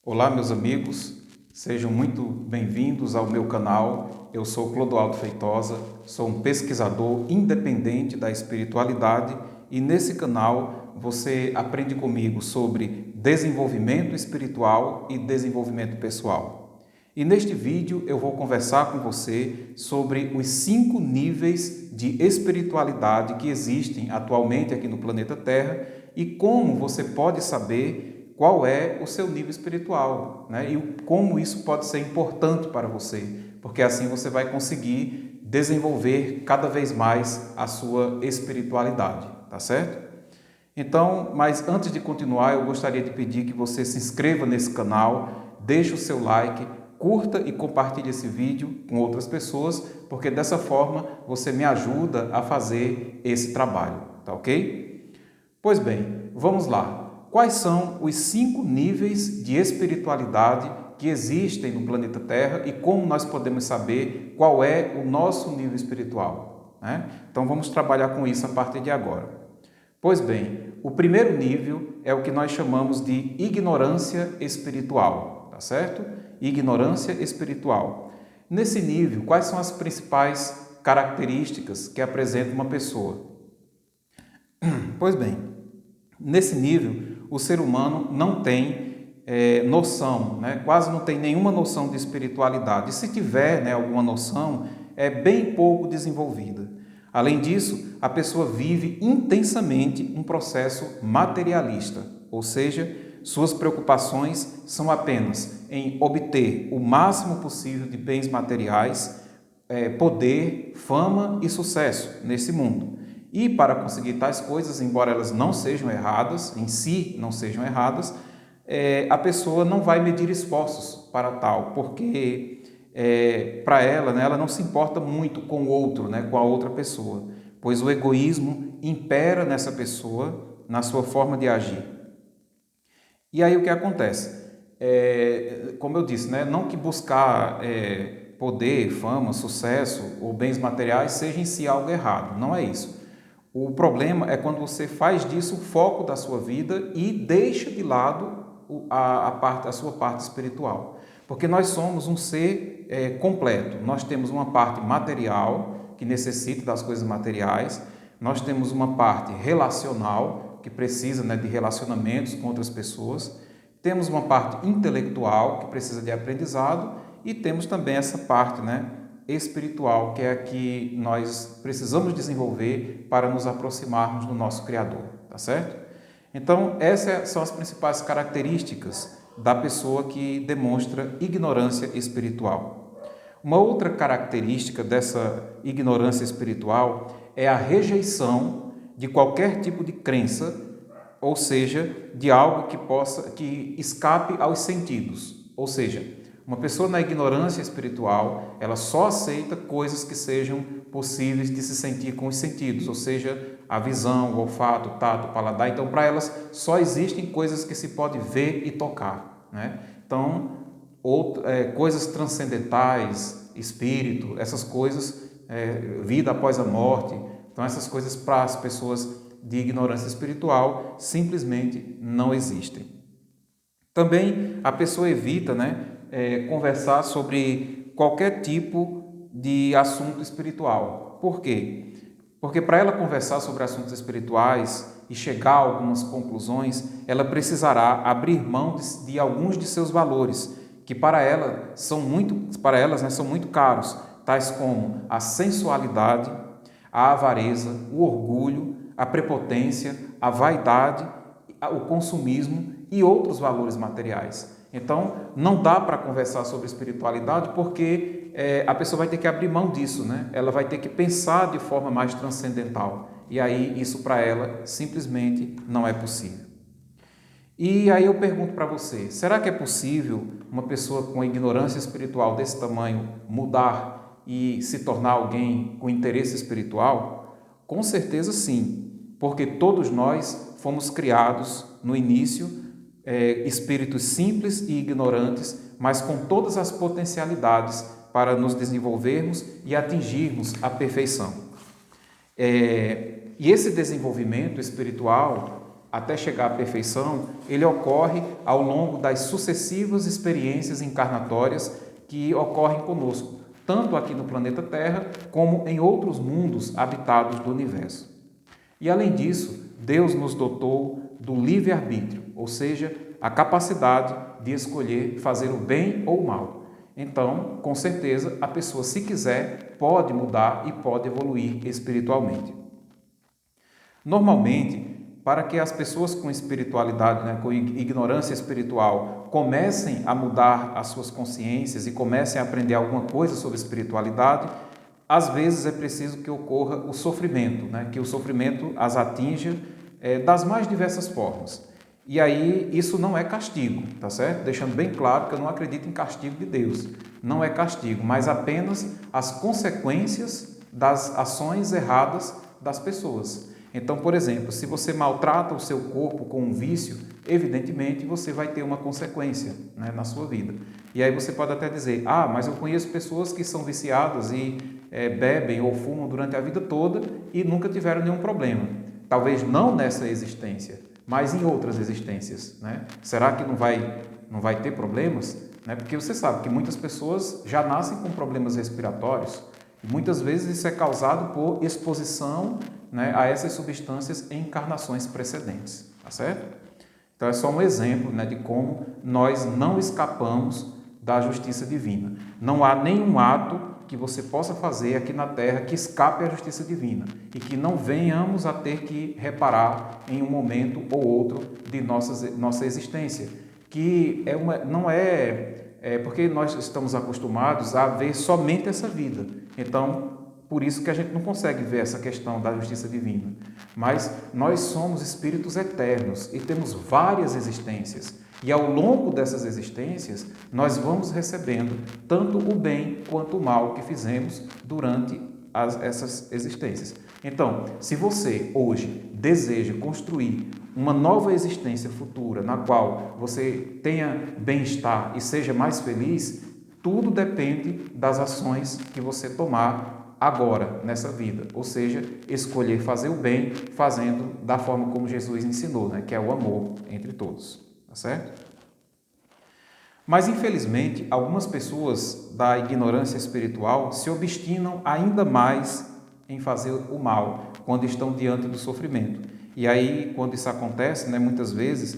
Olá, meus amigos, sejam muito bem-vindos ao meu canal. Eu sou Clodoaldo Feitosa, sou um pesquisador independente da espiritualidade e nesse canal você aprende comigo sobre desenvolvimento espiritual e desenvolvimento pessoal. E neste vídeo eu vou conversar com você sobre os 5 níveis de espiritualidade que existem atualmente aqui no planeta Terra e como você pode saber qual é o seu nível espiritual, né? E como isso pode ser importante para você, porque assim você vai conseguir desenvolver cada vez mais a sua espiritualidade, tá certo? Então, mas antes de continuar, eu gostaria de pedir que você se inscreva nesse canal, deixe o seu like, curta e compartilhe esse vídeo com outras pessoas, porque dessa forma você me ajuda a fazer esse trabalho, tá ok? Pois bem, vamos lá. Quais são os 5 níveis de espiritualidade que existem no planeta Terra e como nós podemos saber qual é o nosso nível espiritual, né? Então vamos trabalhar com isso a partir de agora. Pois bem, o primeiro nível é o que nós chamamos de ignorância espiritual, tá certo? Ignorância espiritual. Nesse nível, quais são as principais características que apresenta uma pessoa? Pois bem, nesse nível, o ser humano não tem noção, né? Quase não tem nenhuma noção de espiritualidade. E se tiver, né, alguma noção, é bem pouco desenvolvida. Além disso, a pessoa vive intensamente um processo materialista, ou seja, suas preocupações são apenas em obter o máximo possível de bens materiais, poder, fama e sucesso nesse mundo. E para conseguir tais coisas, embora elas não sejam erradas, em si não sejam erradas, a pessoa não vai medir esforços para tal, porque para ela, né, ela não se importa muito com o outro, né, com a outra pessoa, pois o egoísmo impera nessa pessoa, na sua forma de agir. E aí o que acontece? Como eu disse, né, não que buscar poder, fama, sucesso ou bens materiais seja em si algo errado, não é isso. O problema é quando você faz disso o foco da sua vida e deixa de lado a sua parte espiritual. Porque nós somos um ser completo. Nós temos uma parte material, que necessita das coisas materiais. Nós temos uma parte relacional, que precisa, né, de relacionamentos com outras pessoas. Temos uma parte intelectual, que precisa de aprendizado. E temos também essa parte, né, espiritual, que é a que nós precisamos desenvolver para nos aproximarmos do nosso Criador, tá certo? Então, essas são as principais características da pessoa que demonstra ignorância espiritual. Uma outra característica dessa ignorância espiritual é a rejeição de qualquer tipo de crença, ou seja, de algo que escape aos sentidos, ou seja, uma pessoa na ignorância espiritual, ela só aceita coisas que sejam possíveis de se sentir com os sentidos, ou seja, a visão, o olfato, o tato, o paladar. Então, para elas, só existem coisas que se pode ver e tocar, né? Então, coisas transcendentais, espírito, essas coisas, vida após a morte. Então, essas coisas para as pessoas de ignorância espiritual simplesmente não existem. Também a pessoa evita, né, conversar sobre qualquer tipo de assunto espiritual. Por quê? Porque para ela conversar sobre assuntos espirituais e chegar a algumas conclusões, ela precisará abrir mão de alguns de seus valores, que para elas, né, são muito caros, tais como a sensualidade, a avareza, o orgulho, a prepotência, a vaidade, o consumismo e outros valores materiais. Então, não dá para conversar sobre espiritualidade porque a pessoa vai ter que abrir mão disso, né? Ela vai ter que pensar de forma mais transcendental. E aí, isso para ela simplesmente não é possível. E aí eu pergunto para você, será que é possível uma pessoa com ignorância espiritual desse tamanho mudar e se tornar alguém com interesse espiritual? Com certeza sim, porque todos nós fomos criados no início espíritos simples e ignorantes, mas com todas as potencialidades para nos desenvolvermos e atingirmos a perfeição. E esse desenvolvimento espiritual, até chegar à perfeição, ele ocorre ao longo das sucessivas experiências encarnatórias que ocorrem conosco, tanto aqui no planeta Terra, como em outros mundos habitados do universo. E além disso, Deus nos dotou do livre-arbítrio, ou seja, a capacidade de escolher fazer o bem ou o mal. Então, com certeza, a pessoa, se quiser, pode mudar e pode evoluir espiritualmente. Normalmente, para que as pessoas com espiritualidade, com ignorância espiritual, comecem a mudar as suas consciências e comecem a aprender alguma coisa sobre espiritualidade, às vezes é preciso que ocorra o sofrimento, que o sofrimento as atinja das mais diversas formas. E aí isso não é castigo, tá certo? Deixando bem claro que eu não acredito em castigo de Deus. Não é castigo, mas apenas as consequências das ações erradas das pessoas. Então, por exemplo, se você maltrata o seu corpo com um vício, evidentemente você vai ter uma consequência, na sua vida. E aí você pode até dizer, mas eu conheço pessoas que são viciadas e bebem ou fumam durante a vida toda e nunca tiveram nenhum problema. Talvez não nessa existência, mas em outras existências. Será que não vai ter problemas? Porque você sabe que muitas pessoas já nascem com problemas respiratórios e muitas vezes isso é causado por exposição a essas substâncias em encarnações precedentes, tá certo? Então é só um exemplo de como nós não escapamos da justiça divina. Não há nenhum ato que você possa fazer aqui na Terra que escape à justiça divina e que não venhamos a ter que reparar em um momento ou outro de nossa existência, que não é porque nós estamos acostumados a ver somente essa vida. Então, por isso que a gente não consegue ver essa questão da justiça divina. Mas nós somos espíritos eternos e temos várias existências. E ao longo dessas existências, nós vamos recebendo tanto o bem quanto o mal que fizemos durante essas existências. Então, se você hoje deseja construir uma nova existência futura, na qual você tenha bem-estar e seja mais feliz, tudo depende das ações que você tomar agora, nessa vida, ou seja, escolher fazer o bem, fazendo da forma como Jesus ensinou, que é o amor entre todos, tá certo? Mas, infelizmente, algumas pessoas da ignorância espiritual se obstinam ainda mais em fazer o mal, quando estão diante do sofrimento. E aí, quando isso acontece, muitas vezes,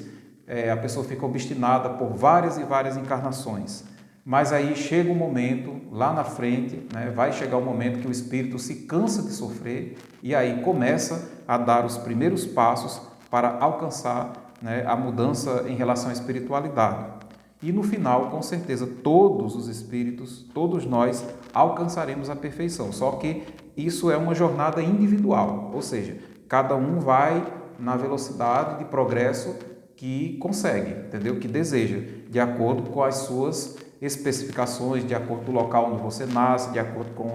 a pessoa fica obstinada por várias e várias encarnações. Mas aí chega um momento, lá na frente, vai chegar um momento que o espírito se cansa de sofrer e aí começa a dar os primeiros passos para alcançar a mudança em relação à espiritualidade. E no final, com certeza, todos os espíritos, todos nós, alcançaremos a perfeição. Só que isso é uma jornada individual, ou seja, cada um vai na velocidade de progresso que consegue, entendeu? Que deseja, de acordo com as suas especificações, de acordo com o local onde você nasce, de acordo com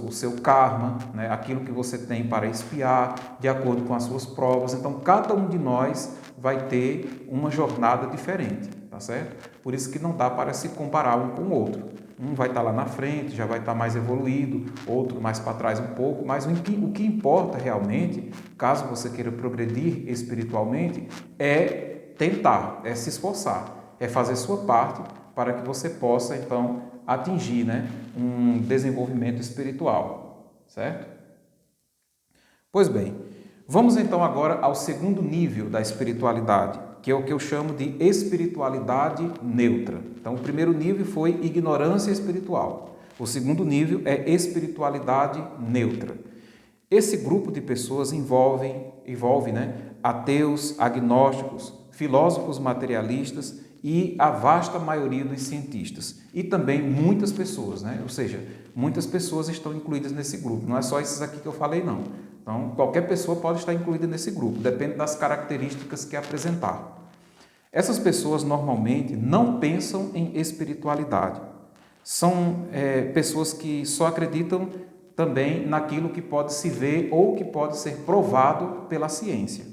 o seu karma, aquilo que você tem para expiar, de acordo com as suas provas. Então, cada um de nós vai ter uma jornada diferente, tá certo? Por isso que não dá para se comparar um com o outro. Um vai estar lá na frente, já vai estar mais evoluído, outro mais para trás um pouco, mas o que importa realmente, caso você queira progredir espiritualmente, é tentar, é se esforçar, é fazer sua parte para que você possa, então, atingir um desenvolvimento espiritual, certo? Pois bem, vamos então agora ao segundo nível da espiritualidade, que é o que eu chamo de espiritualidade neutra. Então, o primeiro nível foi ignorância espiritual. O segundo nível é espiritualidade neutra. Esse grupo de pessoas envolve ateus, agnósticos, filósofos materialistas e a vasta maioria dos cientistas. E também muitas pessoas, ou seja, muitas pessoas estão incluídas nesse grupo. Não é só esses aqui que eu falei, não. Então, qualquer pessoa pode estar incluída nesse grupo, depende das características que apresentar. Essas pessoas normalmente não pensam em espiritualidade. São pessoas que só acreditam também naquilo que pode se ver ou que pode ser provado pela ciência.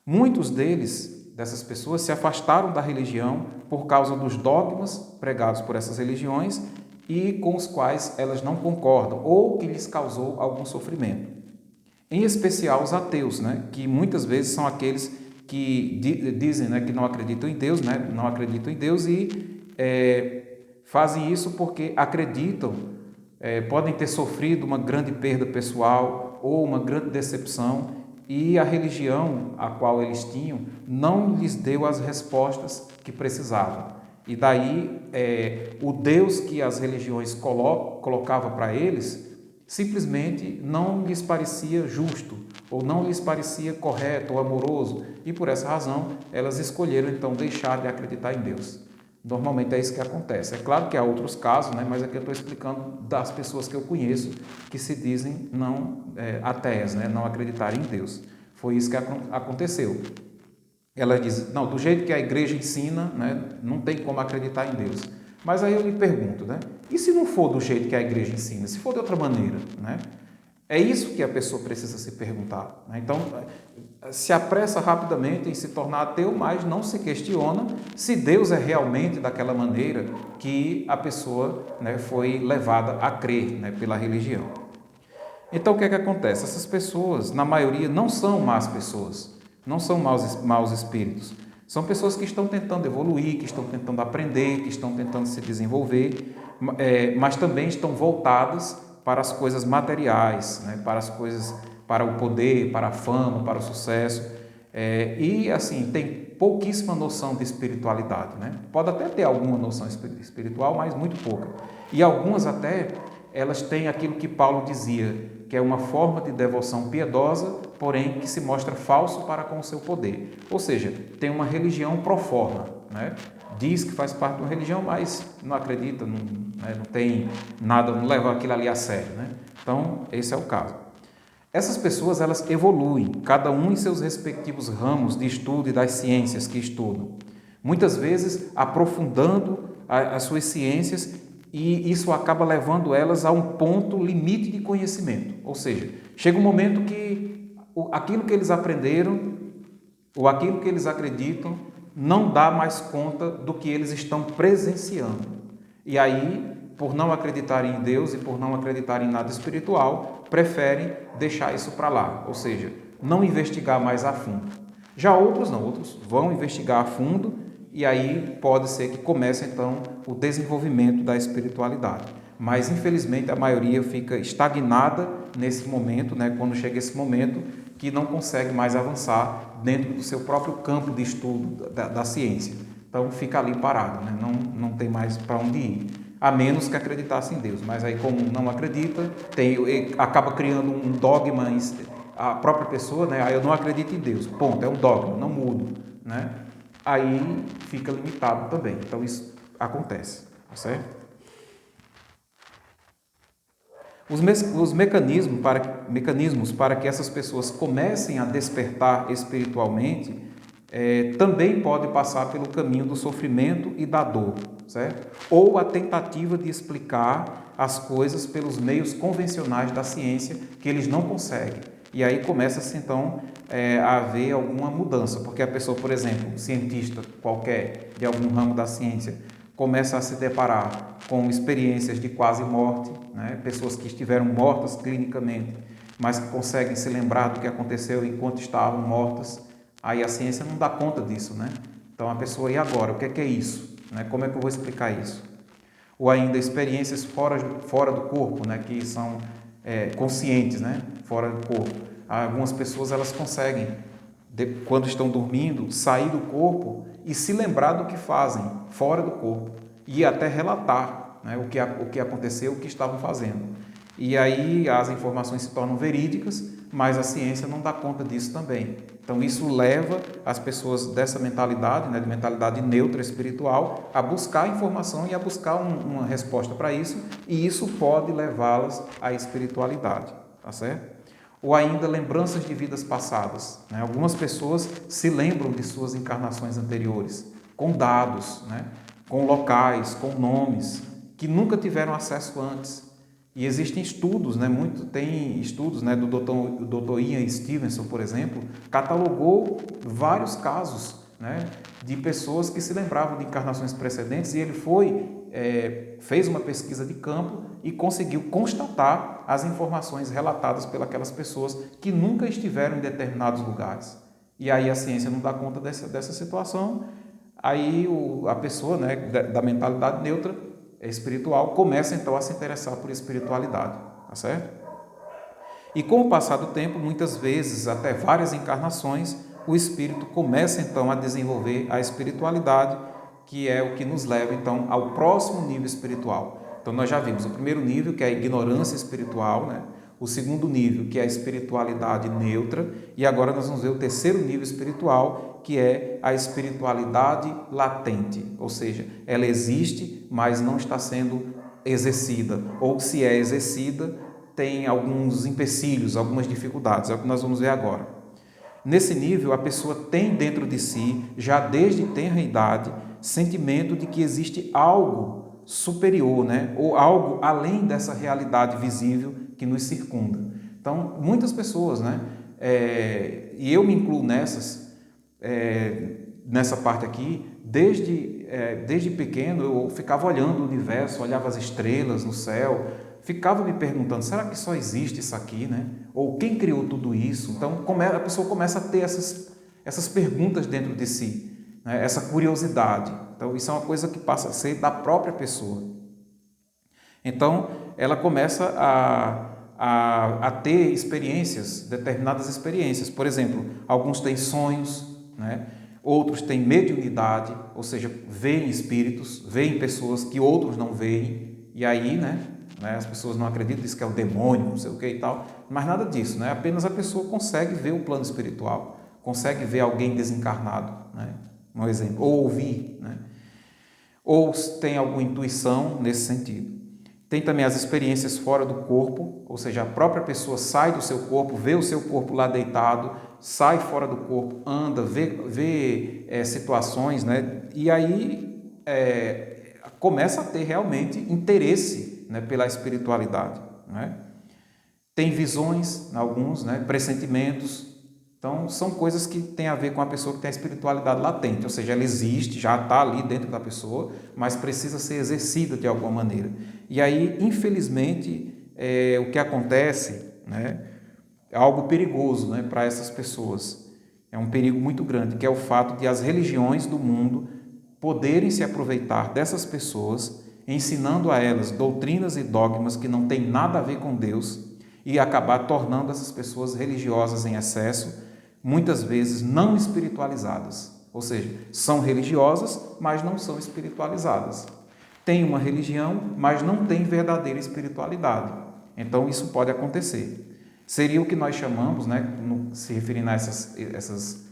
Muitos dessas pessoas se afastaram da religião por causa dos dogmas pregados por essas religiões e com os quais elas não concordam ou que lhes causou algum sofrimento. em especial os ateus, né, que muitas vezes são aqueles que dizem, né, que não acreditam em Deus, né, não acreditam em Deus e fazem isso porque acreditam, podem ter sofrido uma grande perda pessoal ou uma grande decepção e a religião a qual eles tinham não lhes deu as respostas que precisavam. E daí o Deus que as religiões colocava para eles simplesmente não lhes parecia justo ou não lhes parecia correto ou amoroso e por essa razão elas escolheram então deixar de acreditar em Deus. Normalmente é isso que acontece. É claro que há outros casos, né, mas aqui eu estou explicando das pessoas que eu conheço que se dizem não ateias, né, não acreditarem em Deus. Foi isso que aconteceu. Ela diz, não, do jeito que a igreja ensina, né, não tem como acreditar em Deus. Mas aí eu lhe pergunto, né, e se não for do jeito que a igreja ensina, se for de outra maneira, né? É isso que a pessoa precisa se perguntar, né? Então, se apressa rapidamente em se tornar ateu, mas não se questiona se Deus é realmente daquela maneira que a pessoa, né, foi levada a crer, né, pela religião. Então, o que é que acontece? Essas pessoas, na maioria, não são más pessoas, não são maus espíritos. São pessoas que estão tentando evoluir, que estão tentando aprender, que estão tentando se desenvolver, mas também estão voltadas para as coisas materiais, né? Para as coisas, para o poder, para a fama, para o sucesso. E assim, tem pouquíssima noção de espiritualidade, né? Pode até ter alguma noção espiritual, mas muito pouca. E algumas até, elas têm aquilo que Paulo dizia, que é uma forma de devoção piedosa, porém que se mostra falso para com o seu poder. Ou seja, tem uma religião pro forma, né? Diz que faz parte de uma religião, mas não acredita, não, né, não tem nada, não leva aquilo ali a sério, né? Então, esse é o caso. Essas pessoas, elas evoluem, cada um em seus respectivos ramos de estudo e das ciências que estudam. Muitas vezes aprofundando as suas ciências e isso acaba levando elas a um ponto limite de conhecimento. Ou seja, chega um momento que aquilo que eles aprenderam ou aquilo que eles acreditam não dá mais conta do que eles estão presenciando. E aí, por não acreditarem em Deus e por não acreditarem em nada espiritual, preferem deixar isso para lá, ou seja, não investigar mais a fundo. Já outros não, outros vão investigar a fundo e aí pode ser que comece então o desenvolvimento da espiritualidade. Mas infelizmente a maioria fica estagnada nesse momento, né, quando chega esse momento que não consegue mais avançar dentro do seu próprio campo de estudo da ciência. Então fica ali parado, né? Não tem mais para onde ir, a menos que acreditasse em Deus. Mas aí como não acredita, acaba criando um dogma, a própria pessoa, né? Eu não acredito em Deus, ponto, é um dogma, não mudo, né? Aí fica limitado também. Então isso acontece, tá certo? Os mecanismos para que essas pessoas comecem a despertar espiritualmente também pode passar pelo caminho do sofrimento e da dor, certo? Ou a tentativa de explicar as coisas pelos meios convencionais da ciência que eles não conseguem. E aí começa-se então a haver alguma mudança, porque a pessoa, por exemplo, um cientista qualquer de algum ramo da ciência, começa a se deparar com experiências de quase morte, né? Pessoas que estiveram mortas clinicamente, mas que conseguem se lembrar do que aconteceu enquanto estavam mortas. Aí a ciência não dá conta disso, né? Então a pessoa, e agora? O que é isso? Né? Como é que eu vou explicar isso? Ou ainda experiências fora do corpo, né? Que são conscientes, né? Fora do corpo. Algumas pessoas elas conseguem, quando estão dormindo, sair do corpo e se lembrar do que fazem fora do corpo e até relatar, né, o que aconteceu, o que estavam fazendo. E aí as informações se tornam verídicas, mas a ciência não dá conta disso também. Então isso leva as pessoas dessa mentalidade, né, de mentalidade neutra espiritual, a buscar informação e a buscar uma resposta para isso, e isso pode levá-las à espiritualidade, tá certo? Ou ainda lembranças de vidas passadas, né? Algumas pessoas se lembram de suas encarnações anteriores, com dados, né? Com locais, com nomes, que nunca tiveram acesso antes. E existem estudos, né? Tem estudos, né? Do Dr. Ian Stevenson, por exemplo, catalogou vários casos, né? De pessoas que se lembravam de encarnações precedentes e ele fez uma pesquisa de campo e conseguiu constatar as informações relatadas pelas pessoas que nunca estiveram em determinados lugares. E aí a ciência não dá conta dessa situação, aí a pessoa, né, da mentalidade neutra, espiritual, começa então a se interessar por espiritualidade, tá certo? E com o passar do tempo, muitas vezes, até várias encarnações, o espírito começa então a desenvolver a espiritualidade, que é o que nos leva então ao próximo nível espiritual. Então nós já vimos o primeiro nível, que é a ignorância espiritual, né? O segundo nível, que é a espiritualidade neutra, e agora nós vamos ver o terceiro nível espiritual, que é a espiritualidade latente, ou seja, ela existe, mas não está sendo exercida, ou se é exercida, tem alguns empecilhos, algumas dificuldades, é o que nós vamos ver agora. Nesse nível, a pessoa tem dentro de si, já desde tenra idade, sentimento de que existe algo superior, né? Ou algo além dessa realidade visível que nos circunda. Então, muitas pessoas, né? E eu me incluo nessa parte aqui, desde pequeno eu ficava olhando o universo, olhava as estrelas no céu, ficava me perguntando, será que só existe isso aqui, né? Ou quem criou tudo isso? Então a pessoa começa a ter essas perguntas dentro de si, né? Essa curiosidade. Então isso é uma coisa que passa a ser da própria pessoa. Então ela começa a ter experiências, determinadas experiências. Por exemplo, alguns têm sonhos, né? Outros têm mediunidade, ou seja, veem espíritos, veem pessoas que outros não veem, e aí, né, as pessoas não acreditam, dizem que é o demônio, não sei o que e tal, mas nada disso, né? Apenas a pessoa consegue ver o plano espiritual, consegue ver alguém desencarnado, né? Um exemplo, ou ouvir, né? Ou tem alguma intuição nesse sentido. Tem também as experiências fora do corpo, ou seja, a própria pessoa sai do seu corpo, vê o seu corpo lá deitado, sai fora do corpo, anda, vê situações, né? E aí começa a ter realmente interesse, né, pela espiritualidade, né? Tem visões, alguns, né, pressentimentos. Então, são coisas que têm a ver com a pessoa que tem a espiritualidade latente, ou seja, ela existe, já está ali dentro da pessoa, mas precisa ser exercida de alguma maneira. E aí, infelizmente, o que acontece, né, é algo perigoso, né, para essas pessoas. É um perigo muito grande, que é o fato de as religiões do mundo poderem se aproveitar dessas pessoas, ensinando a elas doutrinas e dogmas que não têm nada a ver com Deus e acabar tornando essas pessoas religiosas em excesso, muitas vezes não espiritualizadas. Ou seja, são religiosas, mas não são espiritualizadas. Tem uma religião, mas não tem verdadeira espiritualidade. Então, isso pode acontecer. Seria o que nós chamamos, né, se referindo a essas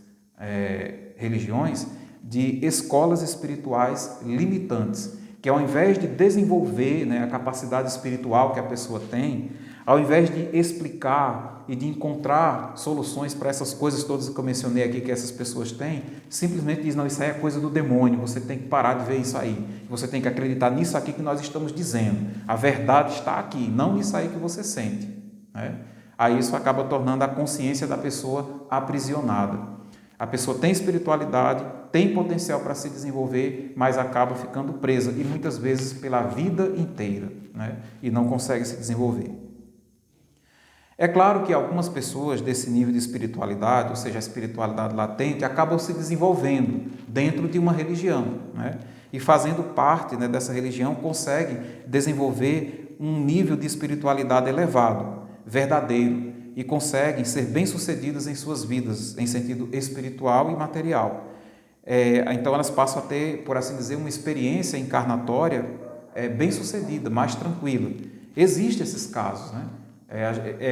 religiões, de escolas espirituais limitantes, que ao invés de desenvolver, né, a capacidade espiritual que a pessoa tem, ao invés de explicar e de encontrar soluções para essas coisas todas que eu mencionei aqui que essas pessoas têm, simplesmente diz, não, isso aí é coisa do demônio, você tem que parar de ver isso aí, você tem que acreditar nisso aqui que nós estamos dizendo, a verdade está aqui, não nisso aí que você sente, né? Aí isso acaba tornando a consciência da pessoa aprisionada. A pessoa tem espiritualidade, tem potencial para se desenvolver, mas acaba ficando presa, e muitas vezes pela vida inteira, né? E não consegue se desenvolver. É claro que algumas pessoas desse nível de espiritualidade, ou seja, a espiritualidade latente, acabam se desenvolvendo dentro de uma religião, né? E fazendo parte, né, dessa religião, conseguem desenvolver um nível de espiritualidade elevado, verdadeiro, e conseguem ser bem-sucedidas em suas vidas, em sentido espiritual e material. Então elas passam a ter, por assim dizer, uma experiência encarnatória bem-sucedida, mais tranquila. Existem esses casos, né?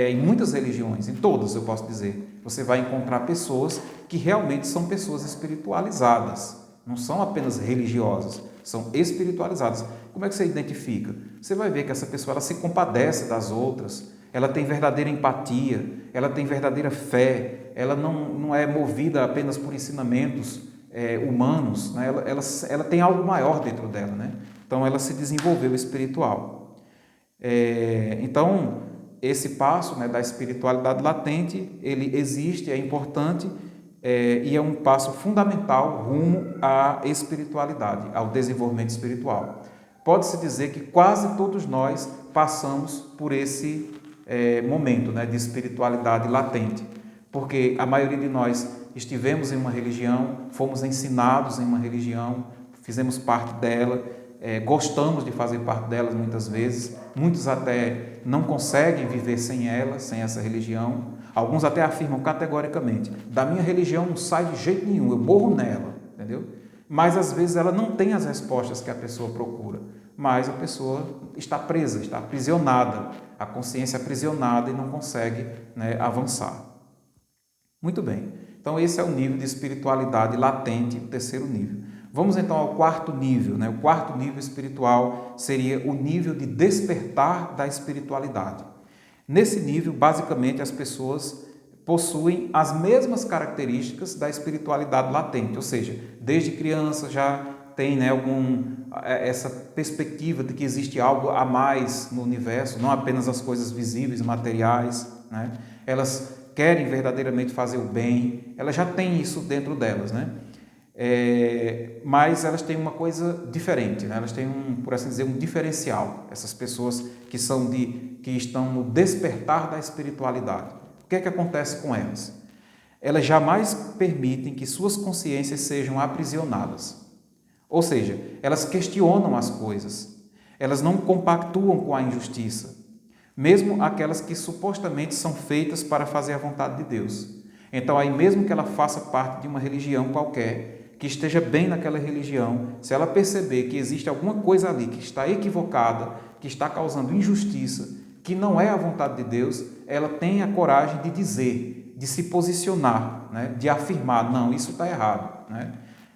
Em muitas religiões, em todas eu posso dizer, você vai encontrar pessoas que realmente são pessoas espiritualizadas, não são apenas religiosas, são espiritualizadas. Como é que você identifica? Você vai ver que essa pessoa ela se compadece das outras, ela tem verdadeira empatia, ela tem verdadeira fé, ela não é movida apenas por ensinamentos humanos, né? Ela tem algo maior dentro dela, né? Então ela se desenvolveu espiritual. Então esse passo, né, da espiritualidade latente, ele existe, é importante e é um passo fundamental rumo à espiritualidade, ao desenvolvimento espiritual. Pode-se dizer que quase todos nós passamos por esse momento, né, de espiritualidade latente, porque a maioria de nós estivemos em uma religião, fomos ensinados em uma religião, fizemos parte dela, gostamos de fazer parte delas muitas vezes, muitos até não conseguem viver sem ela, sem essa religião, alguns até afirmam categoricamente, da minha religião não sai de jeito nenhum, eu morro nela, entendeu? Mas às vezes ela não tem as respostas que a pessoa procura, mas a pessoa está presa, está aprisionada, a consciência aprisionada e não consegue, né, avançar. Muito bem, então esse é o nível de espiritualidade latente, o terceiro nível. Vamos então ao quarto nível, né? O quarto nível espiritual seria o nível de despertar da espiritualidade. Nesse nível, basicamente, as pessoas possuem as mesmas características da espiritualidade latente, ou seja, desde criança já tem, né, essa perspectiva de que existe algo a mais no universo, não apenas as coisas visíveis, materiais, né? Elas querem verdadeiramente fazer o bem, elas já têm isso dentro delas, né? Mas elas têm uma coisa diferente, né? Elas têm por assim dizer, um diferencial, essas pessoas que estão no despertar da espiritualidade. O que é que acontece com elas? Elas jamais permitem que suas consciências sejam aprisionadas. Ou seja, elas questionam as coisas, elas não compactuam com a injustiça, mesmo aquelas que supostamente são feitas para fazer a vontade de Deus. Então, aí mesmo que ela faça parte de uma religião qualquer, que esteja bem naquela religião, se ela perceber que existe alguma coisa ali que está equivocada, que está causando injustiça, que não é a vontade de Deus, ela tem a coragem de dizer, de se posicionar, né? De afirmar, não, isso está errado, né?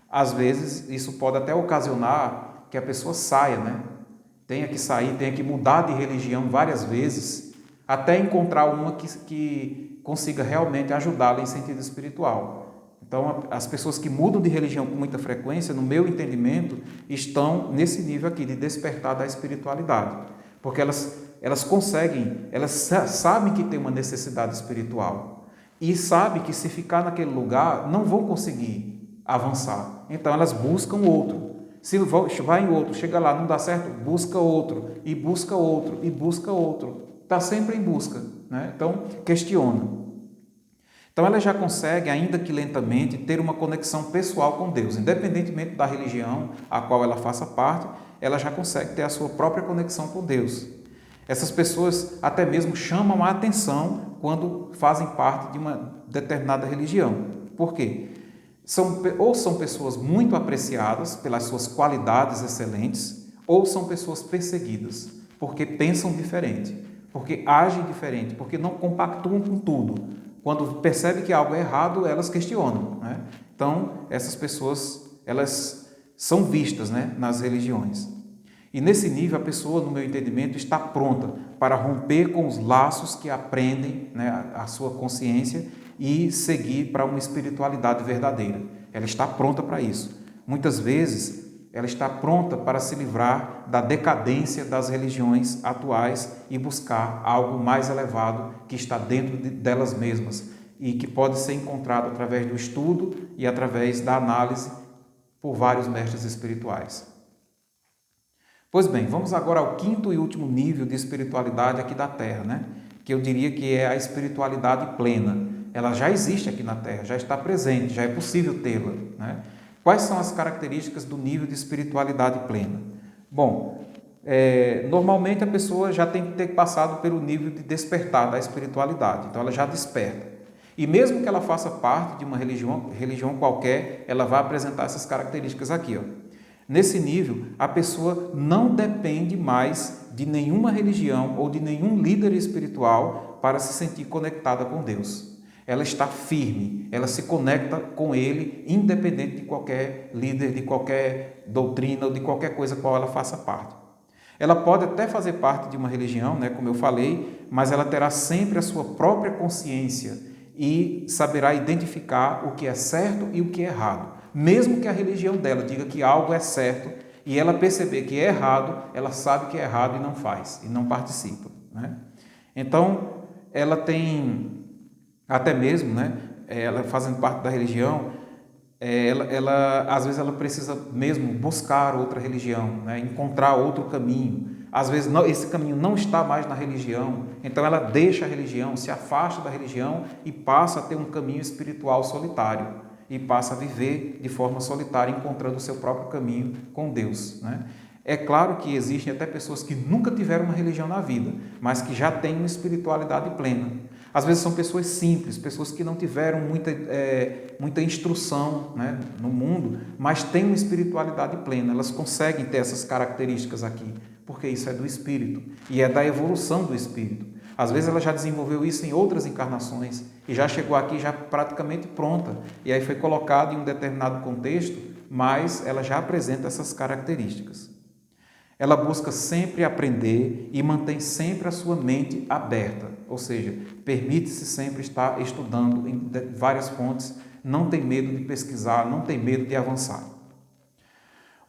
Às vezes, isso pode até ocasionar que a pessoa saia, né? Tenha que sair, tenha que mudar de religião várias vezes, até encontrar uma que consiga realmente ajudá-la em sentido espiritual. Então, as pessoas que mudam de religião com muita frequência, no meu entendimento, estão nesse nível aqui de despertar da espiritualidade, porque elas conseguem, elas sabem que tem uma necessidade espiritual e sabem que se ficar naquele lugar não vão conseguir avançar. Então elas buscam outro. Se vai em outro, chega lá, não dá certo, busca outro, e busca outro, e busca outro. Está sempre em busca, né? Então questiona. Então ela já consegue, ainda que lentamente, ter uma conexão pessoal com Deus. Independentemente da religião a qual ela faça parte, ela já consegue ter a sua própria conexão com Deus. Essas pessoas até mesmo chamam a atenção quando fazem parte de uma determinada religião. Por quê? São pessoas muito apreciadas pelas suas qualidades excelentes, ou são pessoas perseguidas, porque pensam diferente, porque agem diferente, porque não compactuam com tudo. Quando percebem que algo é errado, elas questionam, né? Então, essas pessoas, elas são vistas, né, nas religiões. E nesse nível, a pessoa, no meu entendimento, está pronta para romper com os laços que aprendem, né, a sua consciência e seguir para uma espiritualidade verdadeira. Ela está pronta para isso. Muitas vezes, ela está pronta para se livrar da decadência das religiões atuais e buscar algo mais elevado que está dentro delas mesmas e que pode ser encontrado através do estudo e através da análise por vários mestres espirituais. Pois bem, vamos agora ao quinto e último nível de espiritualidade aqui da Terra, né? Que eu diria que é a espiritualidade plena. Ela já existe aqui na Terra, já está presente, já é possível tê-la, né? Quais são as características do nível de espiritualidade plena? Bom, normalmente a pessoa já tem que ter passado pelo nível de despertar da espiritualidade, então ela já desperta. E mesmo que ela faça parte de uma religião qualquer, ela vai apresentar essas características aqui, ó. Nesse nível, a pessoa não depende mais de nenhuma religião ou de nenhum líder espiritual para se sentir conectada com Deus. Ela está firme, ela se conecta com Ele, independente de qualquer líder, de qualquer doutrina ou de qualquer coisa qual ela faça parte. Ela pode até fazer parte de uma religião, né, como eu falei, mas ela terá sempre a sua própria consciência e saberá identificar o que é certo e o que é errado. Mesmo que a religião dela diga que algo é certo e ela perceber que é errado, ela sabe que é errado e não faz, e não participa, né? Então, ela tem, até mesmo, né, ela fazendo parte da religião, às vezes ela precisa mesmo buscar outra religião, né, encontrar outro caminho, às vezes esse caminho não está mais na religião, então ela deixa a religião, se afasta da religião e passa a ter um caminho espiritual solitário e passa a viver de forma solitária, encontrando o seu próprio caminho com Deus, né? É claro que existem até pessoas que nunca tiveram uma religião na vida, mas que já têm uma espiritualidade plena. Às vezes são pessoas simples, pessoas que não tiveram muita instrução, né, no mundo, mas têm uma espiritualidade plena. Elas conseguem ter essas características aqui, porque isso é do Espírito e é da evolução do Espírito. Às vezes ela já desenvolveu isso em outras encarnações e já chegou aqui já praticamente pronta. E aí foi colocada em um determinado contexto, mas ela já apresenta essas características. Ela busca sempre aprender e mantém sempre a sua mente aberta, ou seja, permite-se sempre estar estudando em várias fontes, não tem medo de pesquisar, não tem medo de avançar.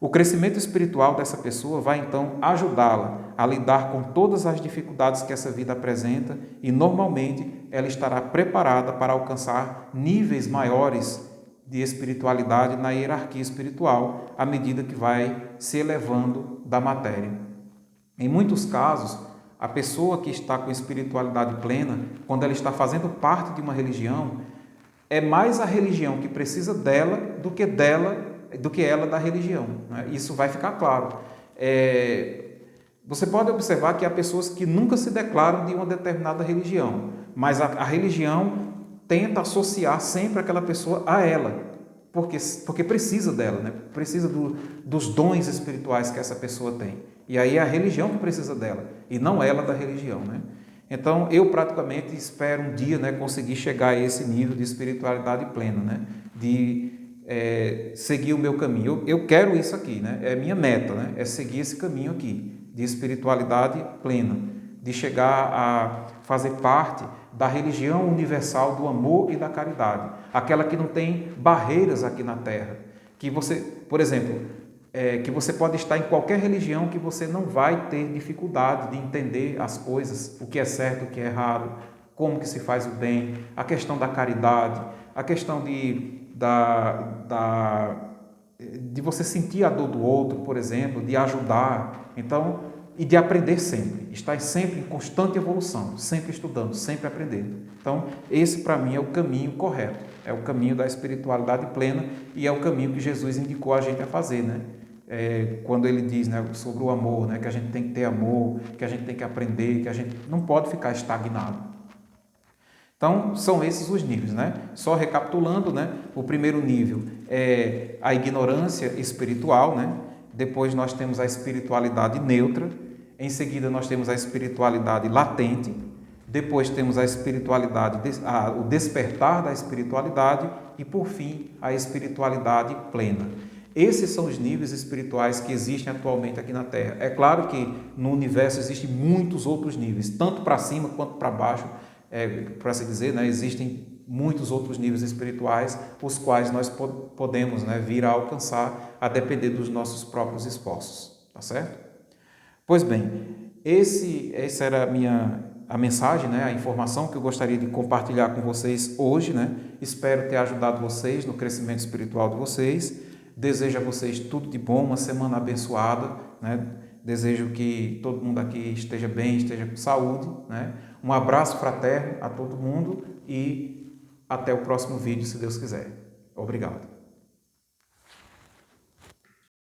O crescimento espiritual dessa pessoa vai então ajudá-la a lidar com todas as dificuldades que essa vida apresenta e normalmente ela estará preparada para alcançar níveis maiores de espiritualidade na hierarquia espiritual à medida que vai se elevando da matéria. Em muitos casos, a pessoa que está com espiritualidade plena, quando ela está fazendo parte de uma religião, é mais a religião que precisa dela do que ela da religião, né? Isso vai ficar claro. Você pode observar que há pessoas que nunca se declaram de uma determinada religião, mas a religião tenta associar sempre aquela pessoa a ela, porque precisa dela, né? Precisa dos dons espirituais que essa pessoa tem. E aí é a religião que precisa dela, e não ela da religião, né? Então, eu praticamente espero um dia, né, conseguir chegar a esse nível de espiritualidade plena, né? De seguir o meu caminho. Eu quero isso aqui, né? É minha meta, né? É seguir esse caminho aqui, de espiritualidade plena, de chegar a fazer parte da religião universal do amor e da caridade, aquela que não tem barreiras aqui na Terra, que você, por exemplo, que você pode estar em qualquer religião que você não vai ter dificuldade de entender as coisas, o que é certo, o que é errado, como que se faz o bem, a questão da caridade, a questão de você sentir a dor do outro, por exemplo, de ajudar, então, e de aprender sempre, estar sempre em constante evolução, sempre estudando, sempre aprendendo. Então, esse para mim é o caminho correto, é o caminho da espiritualidade plena e é o caminho que Jesus indicou a gente a fazer, né? Quando ele diz, né, sobre o amor, né, que a gente tem que ter amor, que a gente tem que aprender, que a gente não pode ficar estagnado. Então, são esses os níveis, né? Só recapitulando, né? O primeiro nível é a ignorância espiritual, né? Depois nós temos a espiritualidade neutra, em seguida nós temos a espiritualidade latente, depois temos a espiritualidade, o despertar da espiritualidade e, por fim, a espiritualidade plena. Esses são os níveis espirituais que existem atualmente aqui na Terra. É claro que no universo existem muitos outros níveis, tanto para cima quanto para baixo, para assim dizer, né? Existem muitos outros níveis espirituais, os quais nós podemos, né, vir a alcançar a depender dos nossos próprios esforços, tá certo? Pois bem, essa era a mensagem, né, a informação que eu gostaria de compartilhar com vocês hoje, né? Espero ter ajudado vocês no crescimento espiritual de vocês. Desejo a vocês tudo de bom, uma semana abençoada, né? Desejo que todo mundo aqui esteja bem, esteja com saúde, né? Um abraço fraterno a todo mundo e até o próximo vídeo, se Deus quiser. Obrigado.